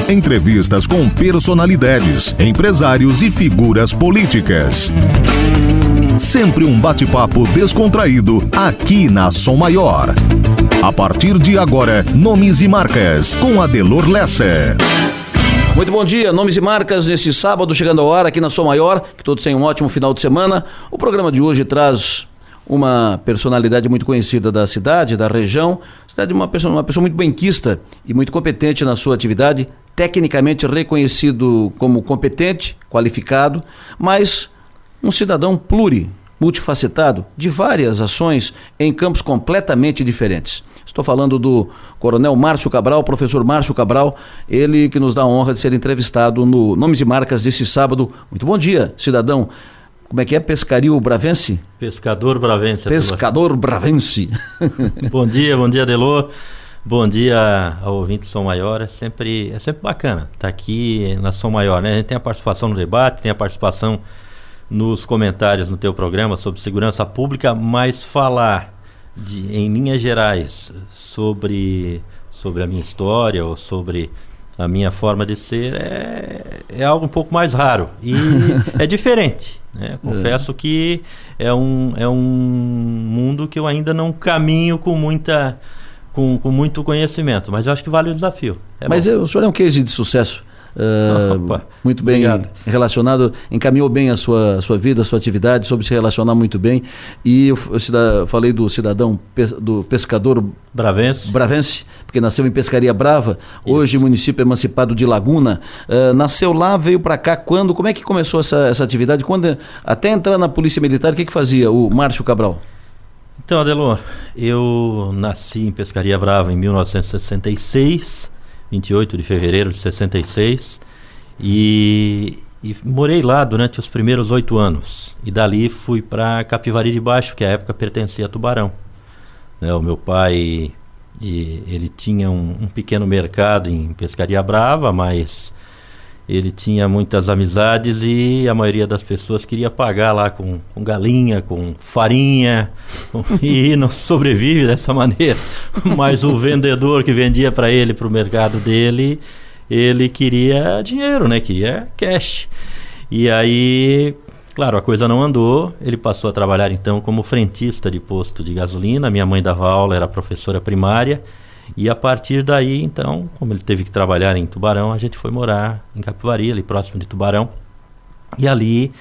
Entrevistas com personalidades, empresários e figuras políticas. Sempre um bate-papo descontraído aqui na Som Maior. A partir de agora, Nomes e Marcas, com Adelor Lessa. Muito bom dia, Nomes e Marcas, nesse sábado, chegando ao ar aqui na Som Maior, que todos tenham um ótimo final de semana. O programa de hoje traz uma personalidade muito conhecida da cidade, da região, uma pessoa muito benquista e muito competente na sua atividade, tecnicamente reconhecido como competente, qualificado, mas um cidadão multifacetado, de várias ações em campos completamente diferentes. Estou falando do Coronel Márcio Cabral, professor Márcio Cabral, ele que nos dá a honra de ser entrevistado no Nomes e Marcas desse sábado. Muito bom dia, cidadão. Como é que é? Pescario Bravense? Pescador Bravense. Pescador Bravense. Bom dia, Adelor. Bom dia ao ouvinte Som Maior. É sempre bacana estar aqui na Som Maior, né? A gente tem a participação no debate, tem a participação nos comentários no teu programa sobre segurança pública, mas falar em linhas gerais sobre a minha história ou sobre a minha forma de ser é algo um pouco mais raro e é diferente, né? Confesso que é um mundo que eu ainda não caminho com muito conhecimento, mas eu acho que vale o desafio. Mas o senhor é um case de sucesso. Muito bem. Obrigado. Relacionado, encaminhou bem a sua vida, a sua atividade, soube se relacionar muito bem. E eu falei do cidadão, do pescador Bravense, porque nasceu em Pescaria Brava. Isso. Hoje município emancipado de Laguna. Nasceu lá, veio para cá quando? Como é que começou essa atividade? Até entrar na Polícia Militar, o que fazia o Márcio Cabral? Então, Adelor, eu nasci em Pescaria Brava em 1966, 28 de fevereiro de 66, e morei lá durante os primeiros 8 anos. E dali fui para Capivari de Baixo, que à época pertencia a Tubarão. O meu pai, ele tinha um pequeno mercado em Pescaria Brava, mas ele tinha muitas amizades e a maioria das pessoas queria pagar lá com galinha, com farinha, e não sobrevive dessa maneira. Mas o vendedor que vendia para ele, para o mercado dele, ele queria dinheiro, né? Queria cash. E aí, claro, a coisa não andou. Ele passou a trabalhar então como frentista de posto de gasolina. Minha mãe dava aula, era professora primária. E a partir daí, então, como ele teve que trabalhar em Tubarão, a gente foi morar em Capivari, ali próximo de Tubarão. E ali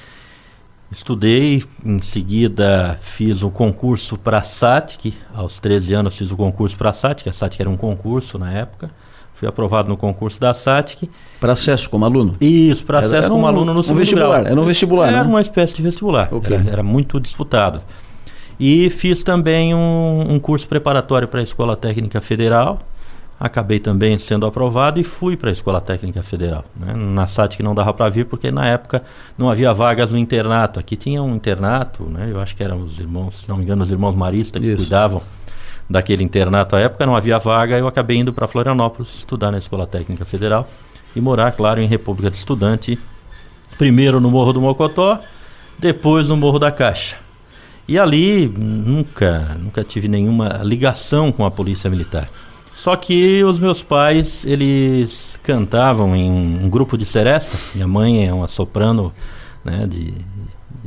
estudei, em seguida fiz o concurso para a SATIC. Aos 13 anos fiz o concurso para a SATIC. A SATIC era um concurso na época. Fui aprovado no concurso da SATIC. Para acesso como aluno? Isso, para acesso como aluno no segundo grau. Era um vestibular, Era uma espécie de vestibular. Okay. Era muito disputado. E fiz também um curso preparatório para a Escola Técnica Federal. Acabei também sendo aprovado e fui para a Escola Técnica Federal, né? Na SATIC não dava para vir porque na época não havia vagas no internato. Aqui tinha um internato, né? Eu acho que eram os irmãos, se não me engano, os irmãos Maristas que cuidavam daquele internato à época. Não havia vaga, eu acabei indo para Florianópolis estudar na Escola Técnica Federal e morar, claro, em República de Estudante. Primeiro no Morro do Mocotó, depois no Morro da Caixa. E ali nunca tive nenhuma ligação com a Polícia Militar. Só que os meus pais, eles cantavam em um grupo de seresta. Minha mãe é uma soprano, né, de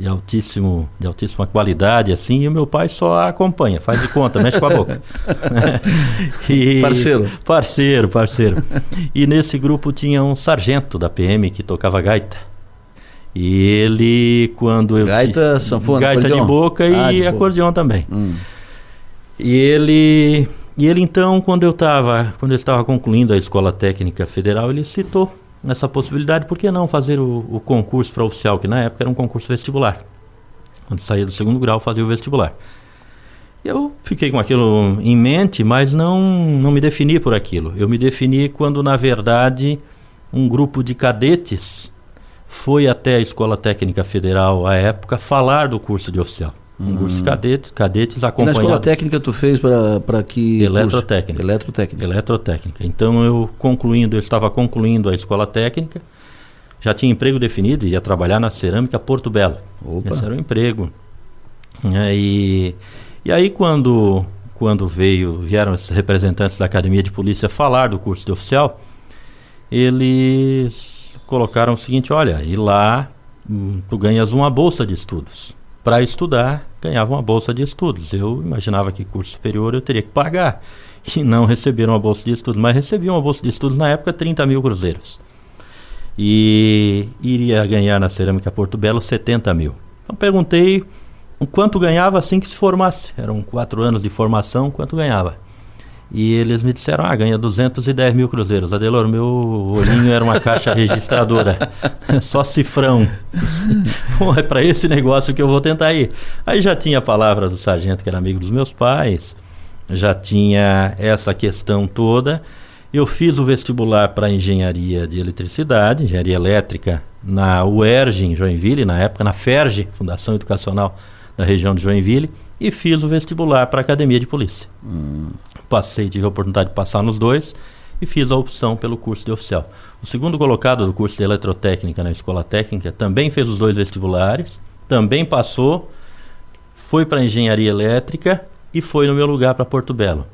altíssima qualidade, assim, e o meu pai só a acompanha, faz de conta, mexe com a boca. Parceiro. E nesse grupo tinha um sargento da PM que tocava gaita. E ele, quando eu... Gaita, sanfona, gaita acordeon? De boca e de acordeon boca. Também. E ele então, quando eu estava concluindo a Escola Técnica Federal, ele citou essa possibilidade, por que não fazer o concurso para oficial, que na época era um concurso vestibular. Quando saía do segundo grau, fazia o vestibular. Eu fiquei com aquilo em mente, mas não me defini por aquilo. Eu me defini quando, na verdade, um grupo de cadetes foi até a Escola Técnica Federal, à época, falar do curso de oficial. Um curso de cadetes acompanhados. E na Escola Técnica tu fez para que Eletrotécnica. Eletrotécnica. Então eu estava concluindo a Escola Técnica, já tinha emprego definido, ia trabalhar na Cerâmica Porto Belo. Opa. Esse era o emprego. E aí quando vieram esses representantes da Academia de Polícia falar do curso de oficial, eles colocaram o seguinte: olha, e lá tu ganhas uma bolsa de estudos. Para estudar, ganhava uma bolsa de estudos. Eu imaginava que curso superior eu teria que pagar. E não receberam uma bolsa de estudos, mas recebiam uma bolsa de estudos na época 30 mil cruzeiros. E iria ganhar na Cerâmica Porto Belo 70 mil. Então perguntei o quanto ganhava assim que se formasse. Eram 4 anos de formação, quanto ganhava. E eles me disseram: ganha 210 mil cruzeiros. Adelor, meu olhinho era uma caixa registradora, só cifrão. Bom, é para esse negócio que eu vou tentar ir. Aí já tinha a palavra do sargento, que era amigo dos meus pais, já tinha essa questão toda. Eu fiz o vestibular para engenharia de eletricidade, engenharia elétrica, na UERJ, em Joinville, na época na FERJ, Fundação Educacional da região de Joinville, e fiz o vestibular para a Academia de Polícia. Tive a oportunidade de passar nos dois e fiz a opção pelo curso de oficial. O segundo colocado do curso de eletrotécnica na Escola Técnica também fez os 2 vestibulares, também passou, foi para engenharia elétrica e foi no meu lugar para Porto Belo.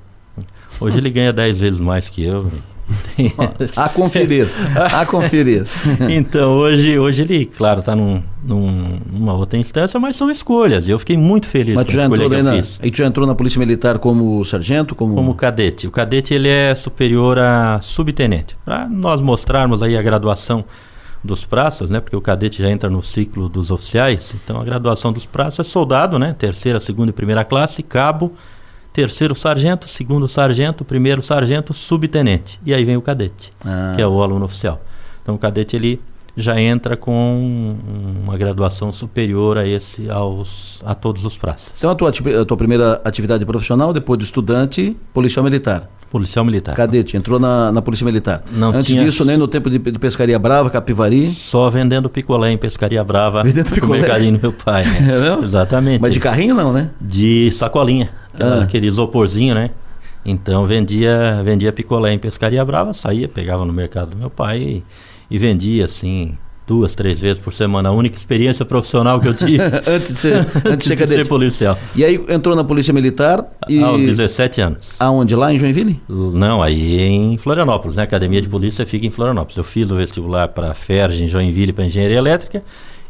Hoje ele ganha 10 vezes mais que eu. A conferir. Então hoje ele, claro, está numa outra instância, mas são escolhas. E eu fiquei muito feliz com a escolha que eu fiz. E tu já entrou na Polícia Militar como sargento? Como cadete. O cadete ele é superior a subtenente. Para nós mostrarmos aí a graduação dos praças, né? Porque o cadete já entra no ciclo dos oficiais. Então a graduação dos praças é soldado, né? 3ª, 2ª e 1ª classe, cabo, 3º sargento, 2º sargento, 1º sargento, subtenente. E aí vem o cadete, que é o aluno oficial. Então o cadete ele já entra com uma graduação superior a todos os praças. Então a tua primeira atividade profissional, depois de estudante, policial militar. Policial militar. Cadete, entrou na Polícia Militar. Não Antes tinha... disso, nem no tempo de Pescaria Brava, Capivari? Só vendendo picolé em Pescaria Brava. Vendendo picolé? No mercadinho do meu pai. É Exatamente. Mas de carrinho não, né? De sacolinha. Aquele isoporzinho, né? Então vendia picolé em Pescaria Brava, saía, pegava no mercado do meu pai e vendia assim 2, 3 vezes por semana. A única experiência profissional que eu tive antes de ser policial. E aí entrou na Polícia Militar aos 17 anos. Aonde? Lá em Joinville? Não, aí em Florianópolis, né? A Academia de Polícia fica em Florianópolis. Eu fiz o vestibular para a FERJ em Joinville para Engenharia Elétrica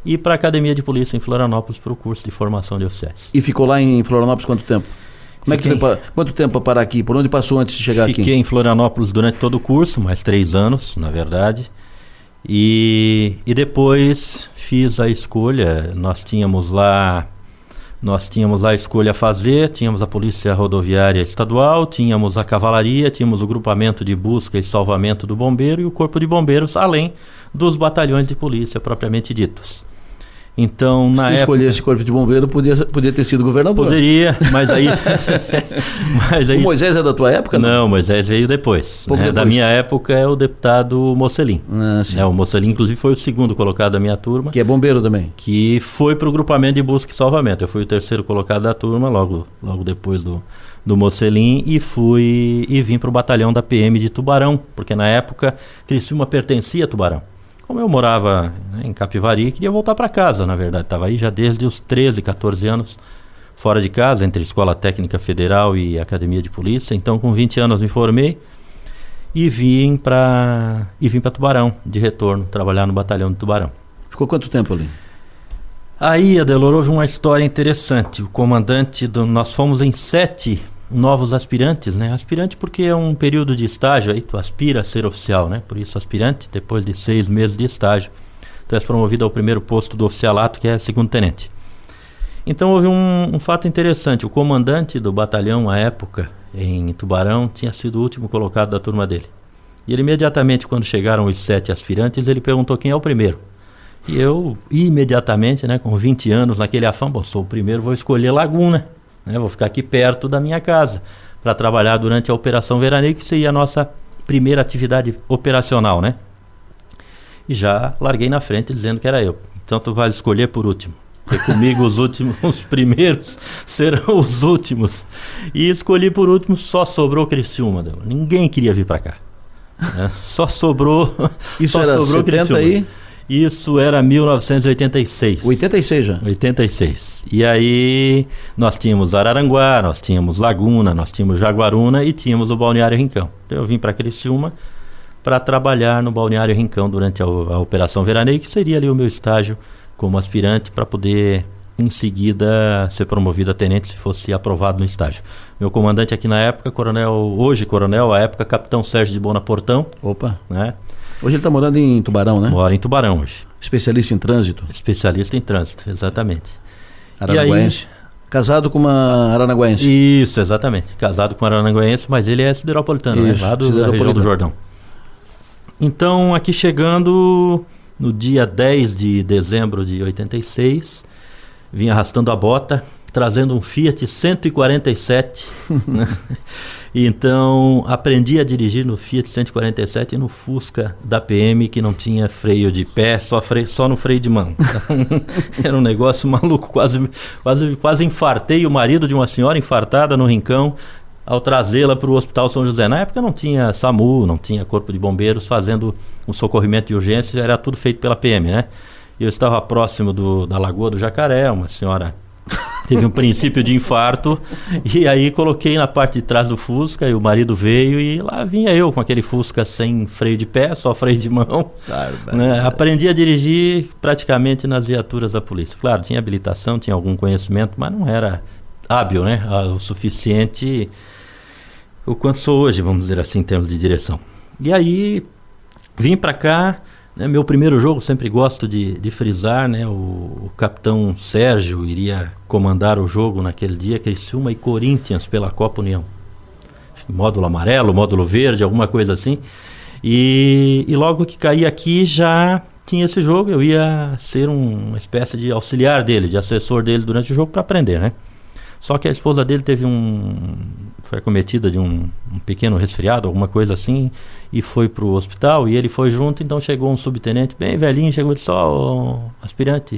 e para a Academia de Polícia em Florianópolis para o curso de formação de oficiais. E ficou lá em Florianópolis quanto tempo? Como é que foi quanto tempo para parar aqui? Por onde passou antes de chegar aqui? Fiquei em Florianópolis durante todo o curso, mais 3 anos, na verdade. E depois fiz a escolha. Nós tínhamos lá a escolha a fazer. Tínhamos a Polícia Rodoviária Estadual, tínhamos a Cavalaria, tínhamos o Grupamento de Busca e Salvamento do Bombeiro e o Corpo de Bombeiros, além dos batalhões de polícia propriamente ditos. Então, se tu escolhesse Corpo de Bombeiro, podia ter sido governador. Poderia, mas aí... O Moisés é da tua época? Não, Moisés veio depois. Depois. Da minha época é o deputado Mocelin. O Mocelin, inclusive, foi o 2º colocado da minha turma. Que é bombeiro também. Que foi para o Grupamento de Busca e Salvamento. Eu fui o 3º colocado da turma, logo depois do Mocelin, e vim para o batalhão da PM de Tubarão, porque na época Criciúma pertencia a Tubarão. Como eu morava em Capivari, queria voltar para casa, na verdade. Estava aí já desde os 13, 14 anos, fora de casa, entre Escola Técnica Federal e Academia de Polícia. Então, com 20 anos, me formei e vim para Tubarão, de retorno, trabalhar no batalhão de Tubarão. Ficou quanto tempo ali? Aí, Adelor, houve uma história interessante. O comandante, nós fomos em 7 novos aspirantes, né? Aspirante porque é um período de estágio, aí tu aspira a ser oficial, né? Por isso aspirante, depois de 6 meses de estágio, tu és promovido ao primeiro posto do oficialato, que é 2º tenente. Então houve um fato interessante. O comandante do batalhão à época, em Tubarão, tinha sido o último colocado da turma dele. E ele imediatamente, quando chegaram os 7 aspirantes, ele perguntou quem é o primeiro. E eu, imediatamente, né, com 20 anos, naquele afã, sou o primeiro, vou escolher Laguna. Vou ficar aqui perto da minha casa para trabalhar durante a Operação Veraneio, que seria a nossa primeira atividade operacional, né? E já larguei na frente dizendo que era eu. Então tu vai escolher por último. Porque comigo os primeiros serão os últimos. E escolhi por último, só sobrou Criciúma. Ninguém queria vir para cá. Só sobrou. Isso só era sobrou 70 Criciúma. aí? Isso era 1986. 86 já? 86. E aí nós tínhamos Araranguá, nós tínhamos Laguna, nós tínhamos Jaguaruna e tínhamos o Balneário Rincão. Então eu vim para Criciúma para trabalhar no Balneário Rincão durante a Operação Veraneio, que seria ali o meu estágio como aspirante para poder em seguida ser promovido a tenente se fosse aprovado no estágio. Meu comandante aqui na época, hoje coronel, à época capitão Sérgio de Bona Portão. Opa! Né? Hoje ele está morando em Tubarão, né? Mora em Tubarão hoje. Especialista em trânsito? Especialista em trânsito, exatamente. Aranaguense? Casado com uma aranaguense? Isso, exatamente. Casado com uma aranaguense, mas ele é sideropolitano, né? Lá da região do Jordão. Então, aqui chegando no dia 10 de dezembro de 86, vim arrastando a bota, trazendo um Fiat 147, né? Então aprendi a dirigir no Fiat 147 e no Fusca da PM, que não tinha freio de pé, só no freio de mão. Então, era um negócio maluco, quase infartei o marido de uma senhora infartada no Rincão ao trazê-la para o Hospital São José. Na época não tinha SAMU, não tinha Corpo de Bombeiros fazendo um socorrimento de urgência, era tudo feito pela PM, né? Eu estava próximo da Lagoa do Jacaré, uma senhora teve um princípio de infarto, e aí coloquei na parte de trás do Fusca, e o marido veio, e lá vinha eu com aquele Fusca sem freio de pé, só freio de mão. Né? Aprendi a dirigir praticamente nas viaturas da polícia. Claro, tinha habilitação, tinha algum conhecimento, mas não era hábil, né? O suficiente o quanto sou hoje, vamos dizer assim, em termos de direção. E aí vim para cá. Meu primeiro jogo, sempre gosto de frisar, né? O capitão Sérgio iria comandar o jogo naquele dia, Criciúma e Corinthians pela Copa União. Módulo amarelo, módulo verde, alguma coisa assim. E logo que caí aqui já tinha esse jogo, eu ia ser uma espécie de auxiliar dele, de assessor dele durante o jogo para aprender, né? Só que a esposa dele foi acometida de um pequeno resfriado, alguma coisa assim, e foi pro hospital, e ele foi junto. Então chegou um subtenente bem velhinho, chegou e disse: aspirante,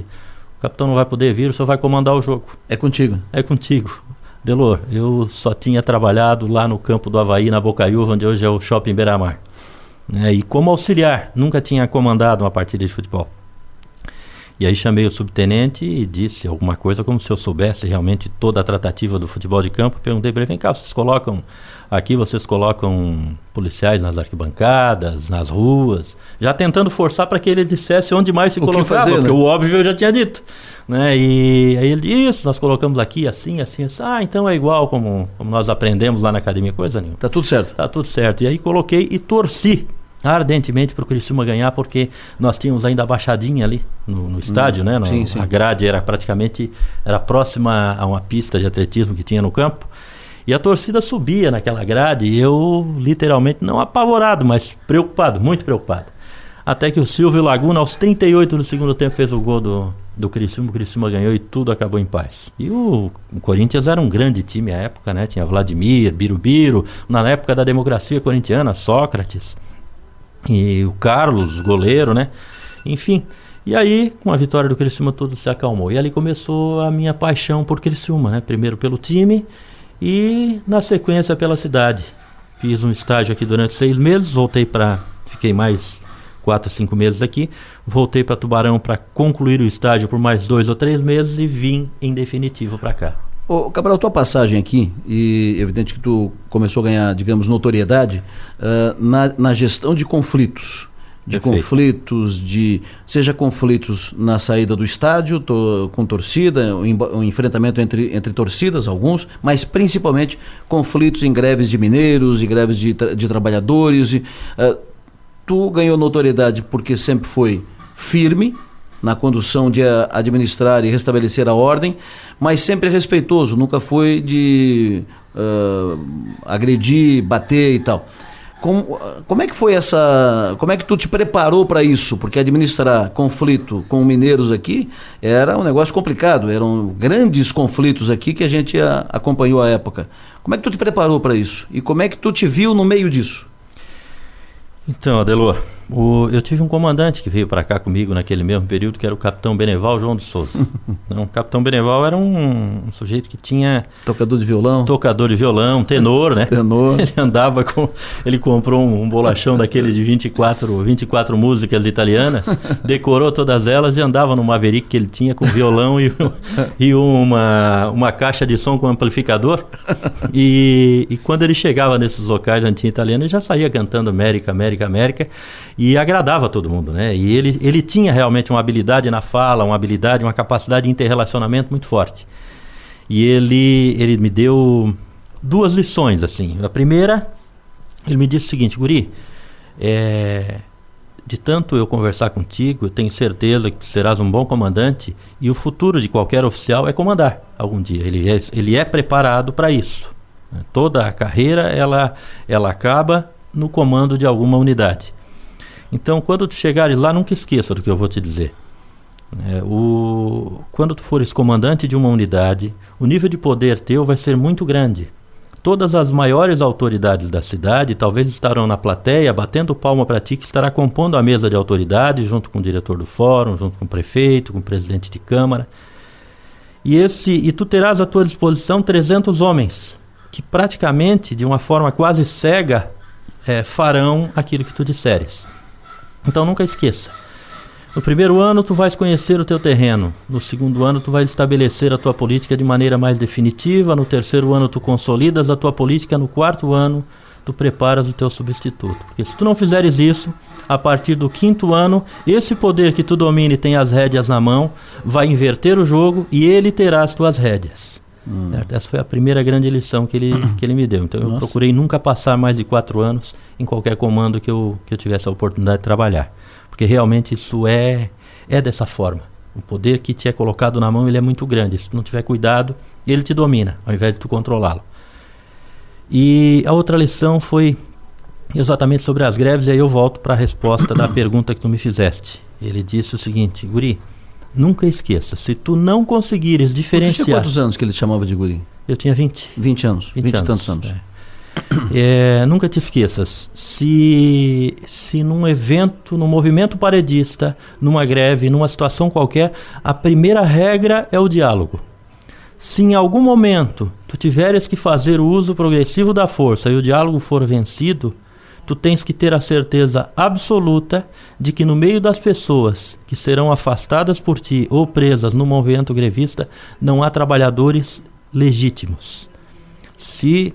o capitão não vai poder vir, o senhor vai comandar o jogo. É contigo? É contigo. Delor, eu só tinha trabalhado lá no campo do Avaí, na Bocaiúva, onde hoje é o Shopping Beira-Mar, né? E como auxiliar, nunca tinha comandado uma partida de futebol. E aí chamei o subtenente e disse alguma coisa como se eu soubesse realmente toda a tratativa do futebol de campo. Perguntei para ele: vem cá, vocês colocam policiais nas arquibancadas, nas ruas, já tentando forçar para que ele dissesse onde mais se colocava, fazer, porque né? O óbvio eu já tinha dito, né? E aí ele disse: isso, nós colocamos aqui assim, assim, assim. Então é igual como nós aprendemos lá na academia, coisa nenhuma. Tá tudo certo. Tá tudo certo. E aí coloquei e torci ardentemente para o Criciúma ganhar, porque nós tínhamos ainda a baixadinha ali no estádio, né? Sim. A grade era próxima a uma pista de atletismo que tinha no campo, e a torcida subia naquela grade, e eu literalmente, não apavorado, mas preocupado, muito preocupado. Até que o Silvio Laguna, aos 38 do segundo tempo, fez o gol do Criciúma. O Criciúma ganhou e tudo acabou em paz. E o Corinthians era um grande time à época, né? Tinha Vladimir, Birubiru, na época da democracia corintiana, Sócrates, e o Carlos, o goleiro, né? Enfim, e aí com a vitória do Criciúma tudo se acalmou, e ali começou a minha paixão por Criciúma, né? Primeiro pelo time e na sequência pela cidade. Fiz um estágio aqui durante 6 meses, fiquei mais 4 a 5 meses aqui, voltei para Tubarão para concluir o estágio por mais 2 ou 3 meses e vim em definitivo para cá. Ô, Cabral, tua passagem aqui, e evidente que tu começou a ganhar, digamos, notoriedade na gestão de conflitos. Seja conflitos na saída do estádio, com torcida, um enfrentamento entre torcidas, alguns, mas principalmente conflitos em greves de mineiros e greves de trabalhadores. Tu ganhou notoriedade porque sempre foi firme na condução de administrar e restabelecer a ordem, mas sempre respeitoso, nunca foi de agredir, bater e tal. Como é que foi como é que tu te preparou para isso? Porque administrar conflito com mineiros aqui era um negócio complicado, eram grandes conflitos aqui que a gente acompanhou à época. Como é que tu te preparou para isso? E como é que tu te viu no meio disso? Então, Adelor, Eu tive um comandante que veio para cá comigo naquele mesmo período, que era o capitão Beneval João de Souza. Então, o capitão Beneval era um sujeito que tinha... Tocador de violão, tenor, né? Tenor. Ele comprou um bolachão daquele de 24 músicas italianas, decorou todas elas e andava no Maverick que ele tinha com violão e uma caixa de som com amplificador. E quando ele chegava nesses locais da antiga italiana, ele já saía cantando América, América, América, e agradava todo mundo, né? E ele tinha realmente uma habilidade na fala, uma capacidade de interrelacionamento muito forte. E ele me deu 2 lições, assim. A primeira, ele me disse o seguinte: Guri, de tanto eu conversar contigo, eu tenho certeza que serás um bom comandante, e o futuro de qualquer oficial é comandar algum dia. Ele é preparado para isso. Toda a carreira, ela acaba no comando de alguma unidade. Então, quando tu chegares lá, nunca esqueça do que eu vou te dizer. Quando tu fores comandante de uma unidade, o nível de poder teu vai ser muito grande. Todas as maiores autoridades da cidade talvez estarão na plateia batendo palma para ti, que estará compondo a mesa de autoridade junto com o diretor do fórum, junto com o prefeito, com o presidente de câmara. E tu terás à tua disposição 300 homens que praticamente, de uma forma quase cega, farão aquilo que tu disseres. Então nunca esqueça. No primeiro ano tu vais conhecer o teu terreno. No segundo ano tu vais estabelecer a tua política de maneira mais definitiva. No terceiro ano tu consolidas a tua política. No quarto ano tu preparas o teu substituto. Porque se tu não fizeres isso, a partir do quinto ano, esse poder que tu domina e tem as rédeas na mão, vai inverter o jogo e ele terá as tuas rédeas. Essa foi a primeira grande lição que ele me deu. Então eu procurei nunca passar mais de 4 anos em qualquer comando que eu tivesse a oportunidade de trabalhar, porque realmente isso é dessa forma. O poder que te é colocado na mão, ele é muito grande. Se tu não tiver cuidado, ele te domina, ao invés de tu controlá-lo. E a outra lição foi exatamente sobre as greves, e aí eu volto para a resposta da pergunta que tu me fizeste. Ele disse o seguinte: Guri, nunca esqueça, se tu não conseguires diferenciar... Você tinha quantos anos que ele chamava de guri? Eu tinha 20. 20 anos, 20 e tantos anos. Nunca te esqueças, se num evento, num movimento paredista, numa greve, numa situação qualquer, a primeira regra é o diálogo. Se em algum momento tu tiveres que fazer o uso progressivo da força e o diálogo for vencido, tu tens que ter a certeza absoluta de que no meio das pessoas que serão afastadas por ti ou presas no movimento grevista, não há trabalhadores legítimos. Se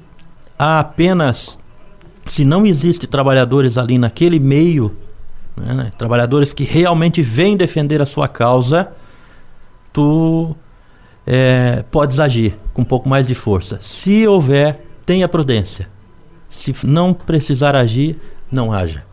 não existe trabalhadores ali naquele meio, né, trabalhadores que realmente vêm defender a sua causa, tu podes agir com um pouco mais de força. Se houver, tenha prudência. Se não precisar agir, não haja,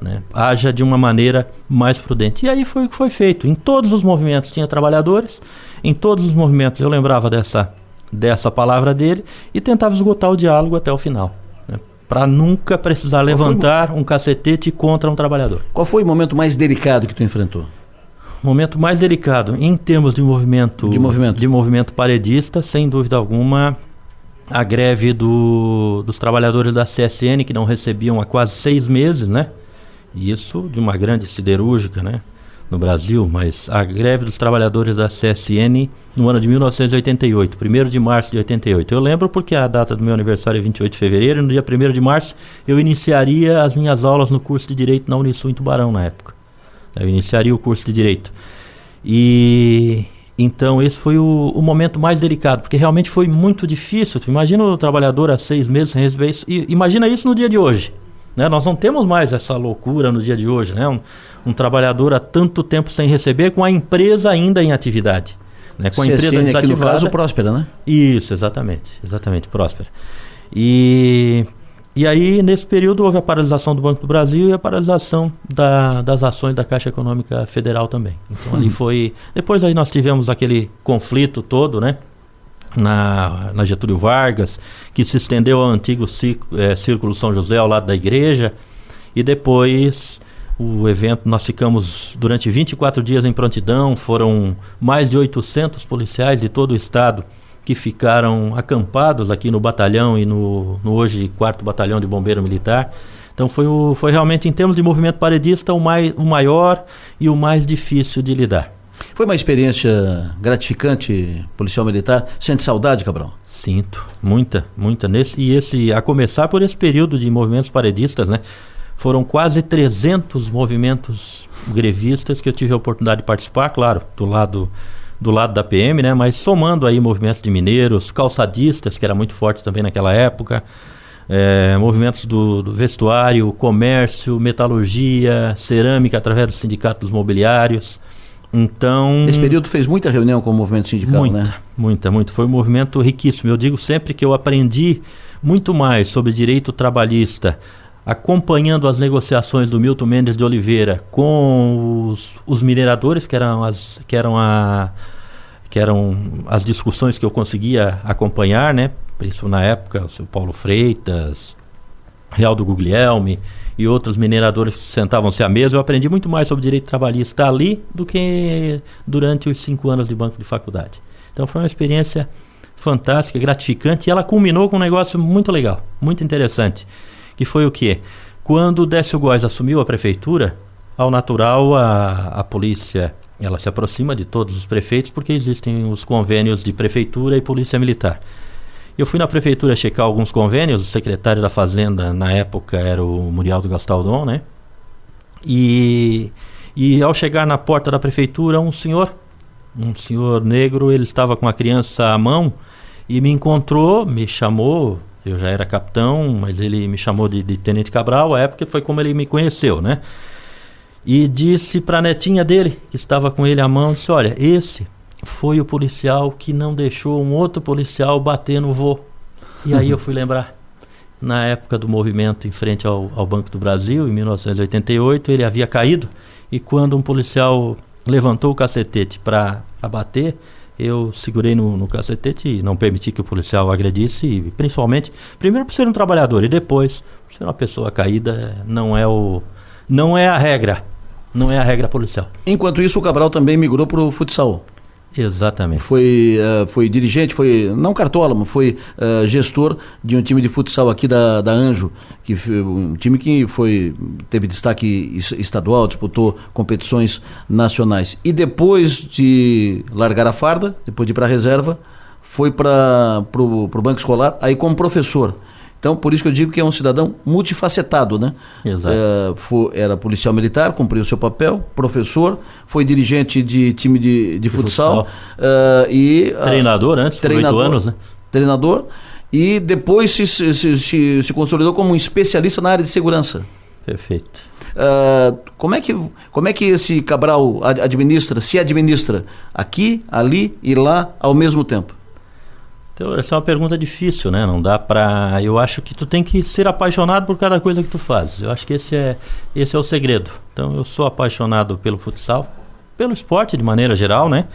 né? Haja de uma maneira mais prudente. E aí foi o que foi feito. Em todos os movimentos tinha trabalhadores, em todos os movimentos eu lembrava dessa palavra dele e tentava esgotar o diálogo até o final, né? Para nunca precisar levantar um cacetete contra um trabalhador. Qual foi o momento mais delicado que tu enfrentou? O momento mais delicado em termos de movimento paredista, sem dúvida alguma, a greve dos trabalhadores da CSN, que não recebiam há quase 6 meses, né? Isso de uma grande siderúrgica, né, no Brasil, mas a greve dos trabalhadores da CSN no ano de 1988, 1º de março de 88. Eu lembro porque a data do meu aniversário é 28 de fevereiro, e no dia 1º de março eu iniciaria as minhas aulas no curso de Direito na Unisul em Tubarão, na época. Eu iniciaria o curso de Direito. E então esse foi o momento mais delicado, porque realmente foi muito difícil. Tu imagina o trabalhador há 6 meses sem receber isso, e imagina isso no dia de hoje, né? Nós não temos mais essa loucura no dia de hoje, né? Um trabalhador há tanto tempo sem receber, com a empresa ainda em atividade, né? Com a empresa desativada. Aqui no caso, Próspera, né? Isso, exatamente, Próspera. E aí, nesse período, houve a paralisação do Banco do Brasil e a paralisação das ações da Caixa Econômica Federal também. Então, ali foi... Depois aí nós tivemos aquele conflito todo, né? Na Getúlio Vargas, que se estendeu ao antigo Círculo São José, ao lado da igreja. E depois, o evento, nós ficamos durante 24 dias em prontidão. Foram mais de 800 policiais de todo o estado que ficaram acampados aqui no batalhão e no hoje 4º Batalhão de Bombeiro Militar. Então foi realmente, em termos de movimento paredista, o maior e o mais difícil de lidar. Foi uma experiência gratificante, policial militar? Sente saudade, Cabral? Sinto, muita. A começar por esse período de movimentos paredistas, né? Foram quase 300 movimentos grevistas que eu tive a oportunidade de participar, claro, do lado da PM, né? Mas somando aí movimentos de mineiros, calçadistas, que era muito forte também naquela época, movimentos do vestuário, comércio, metalurgia, cerâmica, através do sindicato dos mobiliários. Então, esse período fez muita reunião com o movimento sindical, né? Muita. Foi um movimento riquíssimo. Eu digo sempre que eu aprendi muito mais sobre direito trabalhista acompanhando as negociações do Milton Mendes de Oliveira com os mineradores, que eram as discussões que eu conseguia acompanhar, né? Isso na época, o seu Paulo Freitas, Realdo Guglielmi e outros mineradores que sentavam-se à mesa. Eu aprendi muito mais sobre direito trabalhista ali do que durante os 5 anos de banco de faculdade. Então foi uma experiência fantástica, gratificante, e ela culminou com um negócio muito legal, muito interessante, que foi o quê? Quando o Décio Góes assumiu a prefeitura, ao natural a polícia, ela se aproxima de todos os prefeitos, porque existem os convênios de prefeitura e polícia militar. Eu fui na prefeitura checar alguns convênios, o secretário da Fazenda na época era o Murialdo Gastaldon, né? E ao chegar na porta da prefeitura, um senhor negro, ele estava com a criança à mão e me encontrou, me chamou, eu já era capitão, mas ele me chamou de Tenente Cabral, à época foi como ele me conheceu, né? E disse para a netinha dele, que estava com ele à mão, disse: olha, esse foi o policial que não deixou um outro policial bater no vô. E aí eu fui lembrar, na época do movimento em frente ao Banco do Brasil, em 1988, ele havia caído, e quando um policial levantou o cacetete para bater, eu segurei no cacetete e não permiti que o policial agredisse, e principalmente, primeiro por ser um trabalhador, e depois, por ser uma pessoa caída, não é a regra policial. Enquanto isso, o Cabral também migrou para o futsal. Exatamente. Foi dirigente, não cartólogo, foi gestor de um time de futsal aqui da Anjo, um time que teve destaque estadual, disputou competições nacionais. E depois de largar a farda, depois de ir para a reserva, foi para o banco escolar, aí como professor. Então, por isso que eu digo que é um cidadão multifacetado, né? Exato. Era policial militar, cumpriu o seu papel, professor, foi dirigente de time de futsal. E treinador antes, por 8 anos, né? Treinador, e depois se consolidou como um especialista na área de segurança. Perfeito. Como é que esse Cabral se administra aqui, ali e lá ao mesmo tempo? Então, essa é uma pergunta difícil, né? Não dá pra... Eu acho que tu tem que ser apaixonado por cada coisa que tu faz. Eu acho que esse é o segredo. Então, eu sou apaixonado pelo futsal, pelo esporte de maneira geral, né?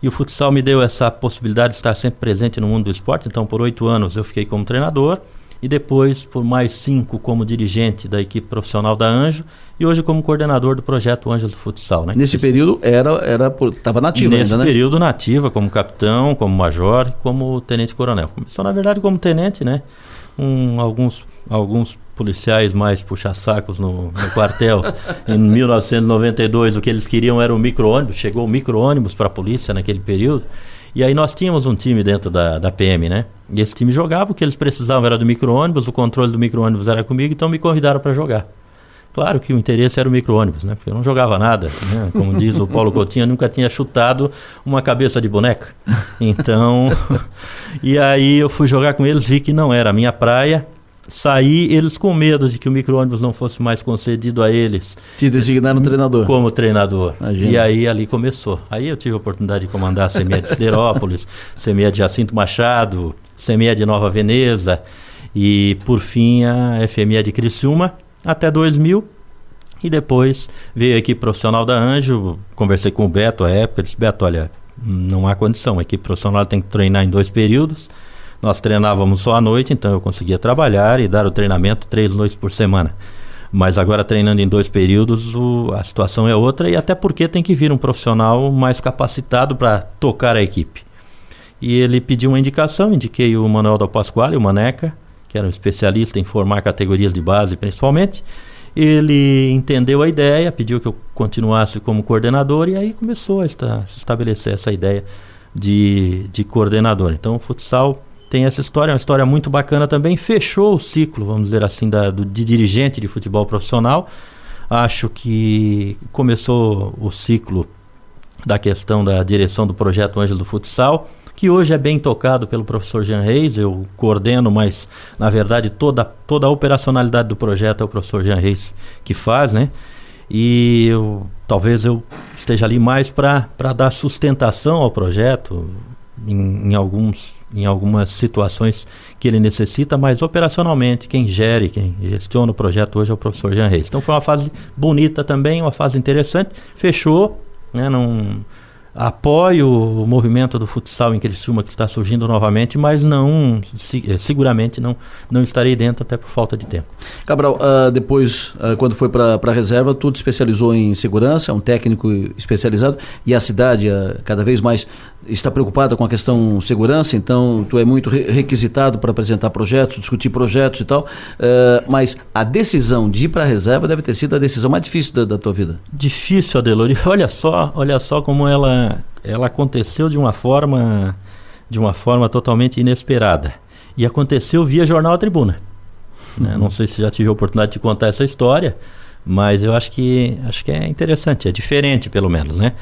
E o futsal me deu essa possibilidade de estar sempre presente no mundo do esporte. Então, por 8 anos eu fiquei como treinador, e depois por mais 5 como dirigente da equipe profissional da Anjo, e hoje como coordenador do projeto Anjos do Futsal, né? Nesse período estava nativo ainda, né? Nesse período nativa, como capitão, como major, como tenente-coronel. Começou na verdade como tenente, né? Alguns policiais mais puxa-sacos no quartel. Em 1992 o que eles queriam era o micro-ônibus, chegou o micro-ônibus para a polícia naquele período. E aí nós tínhamos um time dentro da PM, né? E esse time jogava, o que eles precisavam era do micro-ônibus, o controle do micro-ônibus era comigo, então me convidaram para jogar. Claro que o interesse era o micro-ônibus, né? Porque eu não jogava nada, né? Como diz o Paulo Coutinho, eu nunca tinha chutado uma cabeça de boneca. Então, e aí eu fui jogar com eles, vi que não era a minha praia. Saí, eles com medo de que o micro-ônibus não fosse mais concedido a eles. Te designaram treinador? Como treinador. Imagina. E aí ali começou. Aí eu tive a oportunidade de comandar a CME de Siderópolis, CME de Jacinto Machado, CME de Nova Veneza e, por fim, a FME de Criciúma, até 2000. E depois veio a equipe profissional da Anjo, conversei com o Beto à época, disse: Beto, olha, não há condição, a equipe profissional tem que treinar em 2 períodos. Nós treinávamos só à noite, então eu conseguia trabalhar e dar o treinamento 3 noites por semana. Mas agora treinando em 2 períodos, a situação é outra, e até porque tem que vir um profissional mais capacitado para tocar a equipe. E ele pediu uma indicação, indiquei o Manuel Del Pasquale, o Maneca, que era um especialista em formar categorias de base principalmente. Ele entendeu a ideia, pediu que eu continuasse como coordenador e aí começou a se estabelecer essa ideia de coordenador. Então o futsal tem essa história, é uma história muito bacana também, fechou o ciclo, vamos dizer assim, de dirigente de futebol profissional. Acho que começou o ciclo da questão da direção do projeto Ângelo do Futsal, que hoje é bem tocado pelo professor Jean Reis. Eu coordeno, mas na verdade toda a operacionalidade do projeto é o professor Jean Reis que faz, né? E talvez eu esteja ali mais para dar sustentação ao projeto em algumas situações que ele necessita, mas operacionalmente quem gestiona o projeto hoje é o professor Jean Reis. Então foi uma fase bonita também, uma fase interessante, fechou, né? Apoio o movimento do futsal em Criciúma que está surgindo novamente, mas seguramente não estarei dentro até por falta de tempo. Cabral, depois, quando foi para a reserva, tu te especializou em segurança, é um técnico especializado, e a cidade cada vez mais está preocupada com a questão segurança, então tu é muito requisitado para apresentar projetos, discutir projetos e tal, mas a decisão de ir para a reserva deve ter sido a decisão mais difícil da tua vida. Difícil, Adelor. Olha só como ela aconteceu de uma forma totalmente inesperada. E aconteceu via Jornal A Tribuna. Não sei se já tive a oportunidade de contar essa história, mas eu acho que é interessante, é diferente pelo menos, né?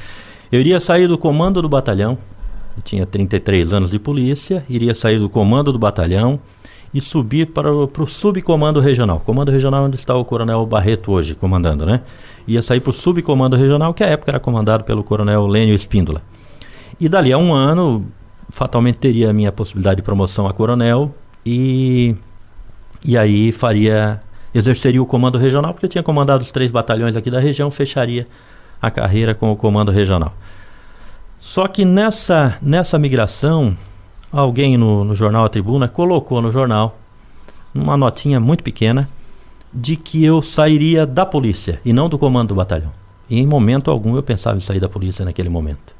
Eu iria sair do comando do batalhão, eu tinha 33 anos de polícia, iria sair do comando do batalhão e subir para o subcomando regional. Comando regional onde está o coronel Barreto hoje comandando, né? Ia sair para o subcomando regional, que à época era comandado pelo coronel Lênio Espíndola. E dali a um ano, fatalmente teria a minha possibilidade de promoção a coronel e aí exerceria o comando regional, porque eu tinha comandado os 3 batalhões aqui da região, fecharia a carreira com o comando regional. Só que nessa migração, alguém no jornal A Tribuna colocou no jornal uma notinha muito pequena de que eu sairia da polícia e não do comando do batalhão. E em momento algum eu pensava em sair da polícia naquele momento.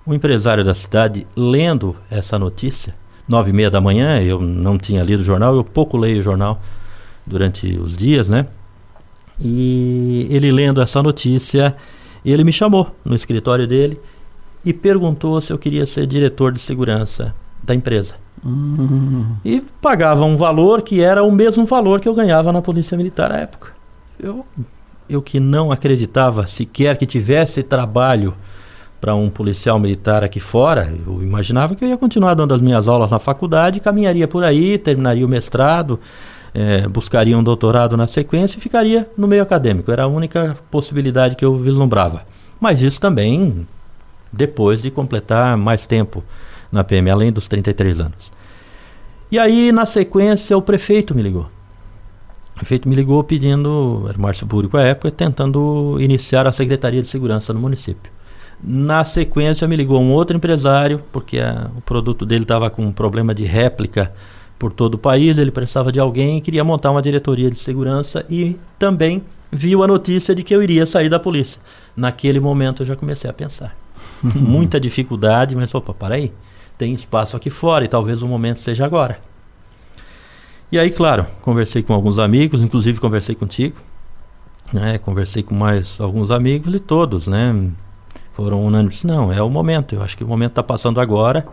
O empresário da cidade, lendo essa notícia, 9h30 da manhã, eu não tinha lido o jornal, eu pouco leio o jornal durante os dias, né? E ele lendo essa notícia, ele me chamou no escritório dele e perguntou se eu queria ser diretor de segurança da empresa. E pagava um valor que era o mesmo valor que eu ganhava na Polícia Militar à época. Eu que não acreditava sequer que tivesse trabalho para um policial militar aqui fora, eu imaginava que eu ia continuar dando as minhas aulas na faculdade, caminharia por aí, terminaria o mestrado, buscaria um doutorado na sequência e ficaria no meio acadêmico. Era a única possibilidade que eu vislumbrava. Mas isso também depois de completar mais tempo na PM, além dos 33 anos. E aí, na sequência, o prefeito me ligou. O prefeito me ligou pedindo, era Márcio Búrico à época, tentando iniciar a Secretaria de Segurança no município. Na sequência, me ligou um outro empresário, porque o produto dele estava com um problema de réplica por todo o país, ele precisava de alguém, queria montar uma diretoria de segurança e também viu a notícia de que eu iria sair da polícia. Naquele momento, eu já comecei a pensar. Muita dificuldade, mas opa, para aí, tem espaço aqui fora e talvez o momento seja agora. E aí, claro, conversei com alguns amigos, inclusive conversei contigo, né? Conversei com mais alguns amigos e todos, né? Foram unânimes. Não, é o momento, eu acho que o momento está passando agora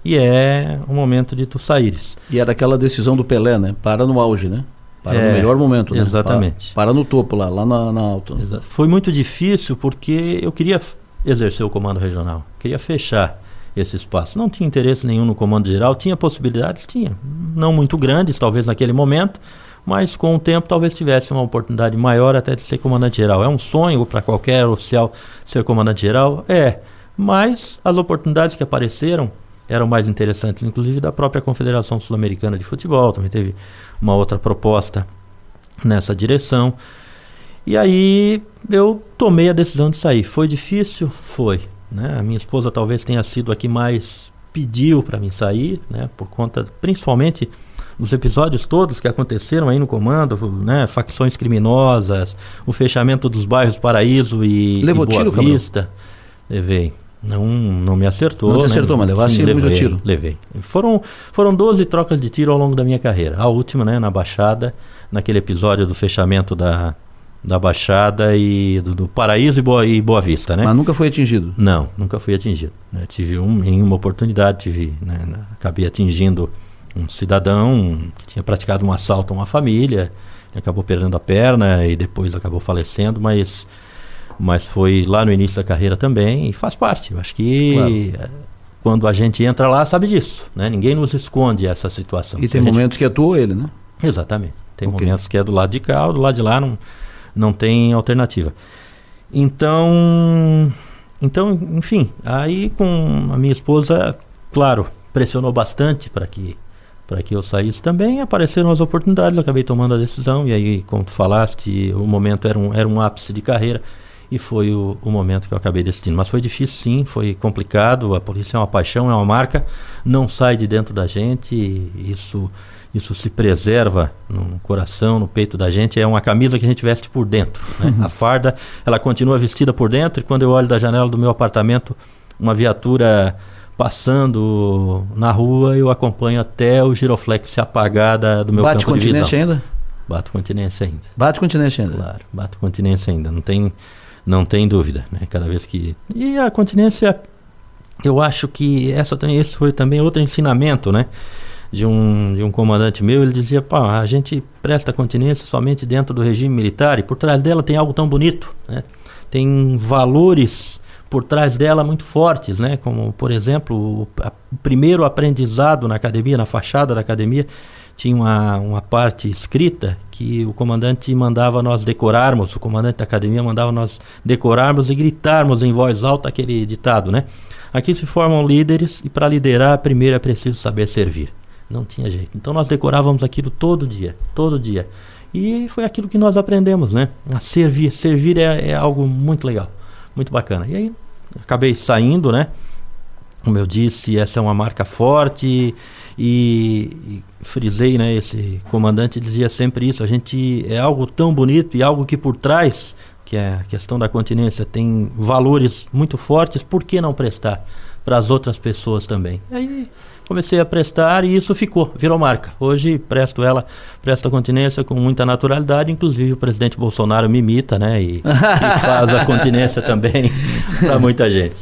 e é o momento de tu saíres. E era aquela decisão do Pelé, né? Para no auge, né? Para no melhor momento, né? Exatamente. Para no topo lá na alta. Foi muito difícil porque eu queria exercer o comando regional, queria fechar esse espaço. Não tinha interesse nenhum no comando geral, tinha possibilidades, tinha, não muito grandes talvez naquele momento, mas com o tempo talvez tivesse uma oportunidade maior até de ser comandante geral. É um sonho para qualquer oficial ser comandante geral? Mas as oportunidades que apareceram eram mais interessantes, inclusive da própria Confederação Sul-Americana de Futebol, também teve uma outra proposta nessa direção. E aí eu tomei a decisão de sair. Foi difícil? Foi, né? A minha esposa talvez tenha sido a que mais pediu para mim sair, né? Por conta, principalmente, dos episódios todos que aconteceram aí no comando, né? Facções criminosas, o fechamento dos bairros Paraíso e Levou Boa tiro, Vista. Levei. Não me acertou. Não te né? acertou, mas levasse muito tiro. Levei. Foram 12 trocas de tiro ao longo da minha carreira. A última, né, na Baixada, naquele episódio do fechamento da Baixada e do Paraíso e Boa Vista, né? Mas nunca foi atingido? Não, nunca fui atingido. Né? Tive em uma oportunidade, acabei atingindo um cidadão que tinha praticado um assalto a uma família, acabou perdendo a perna e depois acabou falecendo, mas foi lá no início da carreira também e faz parte. Eu acho que quando a gente entra lá, sabe disso, né? Ninguém nos esconde essa situação. E tem momentos que é tu ou ele, né? Exatamente. Tem momentos que é do lado de cá ou do lado de lá, não tem alternativa. Então, enfim, aí com a minha esposa, claro, pressionou bastante para que eu saísse também, apareceram as oportunidades, eu acabei tomando a decisão, e aí, como tu falaste, o momento era um ápice de carreira, e foi o momento que eu acabei decidindo. Mas foi difícil sim, foi complicado, a polícia é uma paixão, é uma marca, não sai de dentro da gente, isso se preserva no coração, no peito da gente, é uma camisa que a gente veste por dentro, né? A farda, ela continua vestida por dentro, e quando eu olho da janela do meu apartamento, uma viatura passando na rua, eu acompanho até o giroflex se apagar do meu campo de visão. Bate continência ainda? Bato continência ainda. Bate continência ainda? Claro, bato continência ainda, não tem dúvida, né? Cada vez que... E a continência, eu acho que esse foi também outro ensinamento, né? De um comandante meu, ele dizia, a gente presta continência somente dentro do regime militar, e por trás dela tem algo tão bonito, né? Tem valores por trás dela muito fortes, né? Como, por exemplo, o primeiro aprendizado na academia, na fachada da academia, tinha uma parte escrita que o comandante mandava nós decorarmos, o comandante da academia mandava nós decorarmos e gritarmos em voz alta aquele ditado, né? Aqui se formam líderes, e para liderar, primeiro é preciso saber servir. Não tinha jeito. Então nós decorávamos aquilo todo dia. E foi aquilo que nós aprendemos, né? A servir. Servir é algo muito legal, muito bacana. E aí, acabei saindo, né? Como eu disse, essa é uma marca forte e frisei, né? Esse comandante dizia sempre isso. A gente é algo tão bonito e algo que por trás, que é a questão da continência, tem valores muito fortes. Por que não prestar para as outras pessoas também? Aí comecei a prestar e isso virou marca. Hoje presto a continência com muita naturalidade, inclusive o presidente Bolsonaro me imita, né? E faz a continência também para muita gente.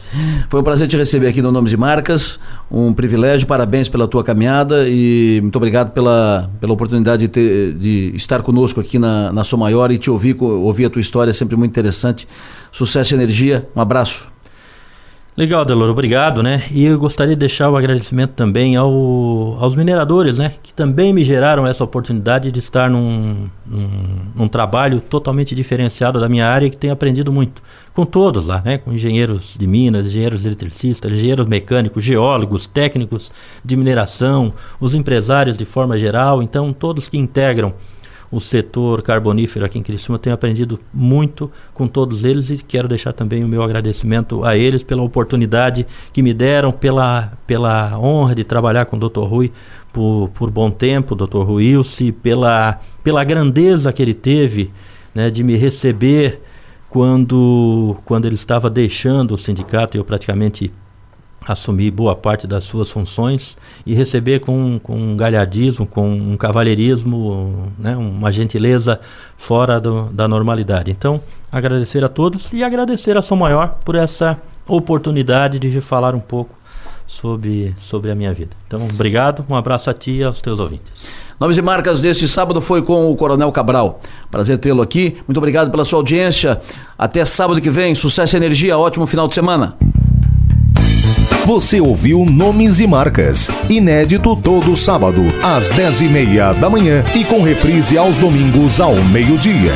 Foi um prazer te receber aqui no Nomes e Marcas, um privilégio, parabéns pela tua caminhada e muito obrigado pela oportunidade de estar conosco aqui na Som Maior e te ouvir a tua história, é sempre muito interessante. Sucesso e energia, um abraço. Legal, Delor, obrigado, né? E eu gostaria de deixar o agradecimento também aos mineradores, né? Que também me geraram essa oportunidade de estar num trabalho totalmente diferenciado da minha área e que tenho aprendido muito. Com todos lá, né? Com engenheiros de minas, engenheiros eletricistas, engenheiros mecânicos, geólogos, técnicos de mineração, os empresários de forma geral. Então, todos que integram o setor carbonífero aqui em Criciúma, eu tenho aprendido muito com todos eles e quero deixar também o meu agradecimento a eles pela oportunidade que me deram, pela honra de trabalhar com o Dr. Rui por bom tempo, Dr. Rui Ilse, pela grandeza que ele teve, né, de me receber quando ele estava deixando o sindicato e eu praticamente assumir boa parte das suas funções e receber com um galhardismo, com um cavalheirismo, né, uma gentileza fora da normalidade. Então, agradecer a todos e agradecer a Som Maior por essa oportunidade de falar um pouco sobre a minha vida. Então, obrigado, um abraço a ti e aos teus ouvintes. Nomes e Marcas deste sábado foi com o Coronel Cabral. Prazer tê-lo aqui. Muito obrigado pela sua audiência. Até sábado que vem. Sucesso e energia. Ótimo final de semana. Você ouviu Nomes e Marcas, inédito todo sábado, às 10h30 da manhã e com reprise aos domingos ao meio-dia.